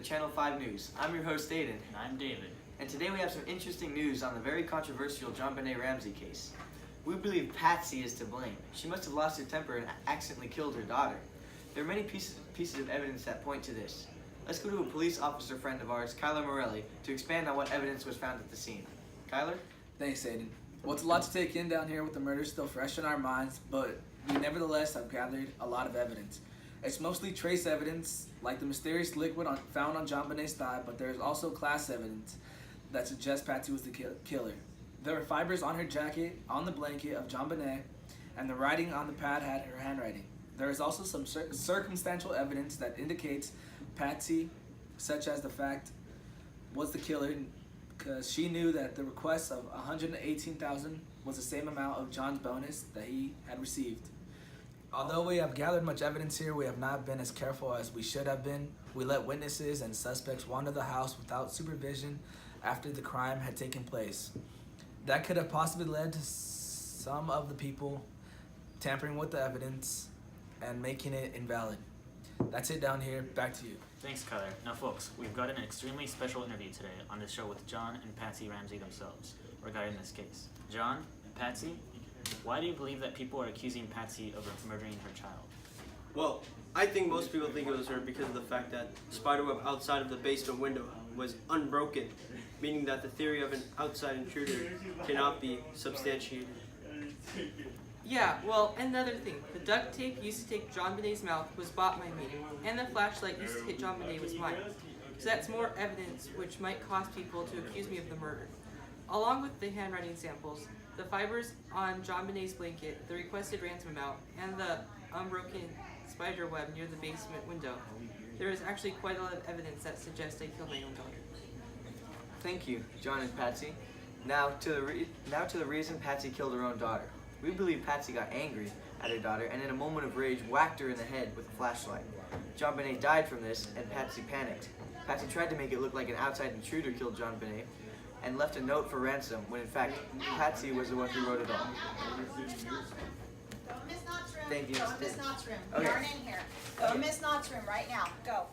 Channel 5 News. I'm your host, Aiden. And I'm David. And today we have some interesting news on the very controversial JonBenet Ramsey case. We believe Patsy is to blame. She must have lost her temper and accidentally killed her daughter. There are many pieces of evidence that point to this. Let's go to a police officer friend of ours, Kyler Morelli, to expand on what evidence was found at the scene. Kyler? Thanks, Aiden. Well, it's a lot to take in down here with the murder still fresh in our minds, but we nevertheless have gathered a lot of evidence. It's mostly trace evidence, like the mysterious liquid found on JonBenet's thigh, but there is also class evidence that suggests Patsy was the killer. There were fibers on her jacket, on the blanket of JonBenet, and the writing on the pad had her handwriting. There is also some circumstantial evidence that indicates Patsy, such as the fact was the killer, because she knew that the request of $118,000 was the same amount of John's bonus that he had received. Although we have gathered much evidence here, we have not been as careful as we should have been. We let witnesses and suspects wander the house without supervision after the crime had taken place. That could have possibly led to some of the people tampering with the evidence and making it invalid. That's it down here. Back to you. Thanks, Kyler. Now, folks, we've got an extremely special interview today on this show with John and Patsy Ramsey themselves regarding this case. John and Patsy, why do you believe that people are accusing Patsy of murdering her child? Well, I think most people think it was her because of the fact that the spiderweb outside of the basement window was unbroken, meaning that the theory of an outside intruder cannot be substantiated. Yeah, well, another thing. The duct tape used to tape JonBenet's mouth was bought by me, and the flashlight used to hit JonBenet was mine. So that's more evidence which might cause people to accuse me of the murder. Along with the handwriting samples, the fibers on JonBenet's blanket, the requested ransom amount, and the unbroken spider web near the basement window, there is actually quite a lot of evidence that suggests I killed my own daughter. Thank you, John and Patsy. Now to the reason Patsy killed her own daughter. We believe Patsy got angry at her daughter and in a moment of rage whacked her in the head with a flashlight. JonBenet died from this and Patsy panicked. Patsy tried to make it look like an outside intruder killed JonBenet and left a note for ransom when in fact Patsy was the one who wrote it all. Go Miss Knott's room. Thank you. Go Miss Knott's room. Okay. You aren't in here. Go Miss Knott's room right now. Go.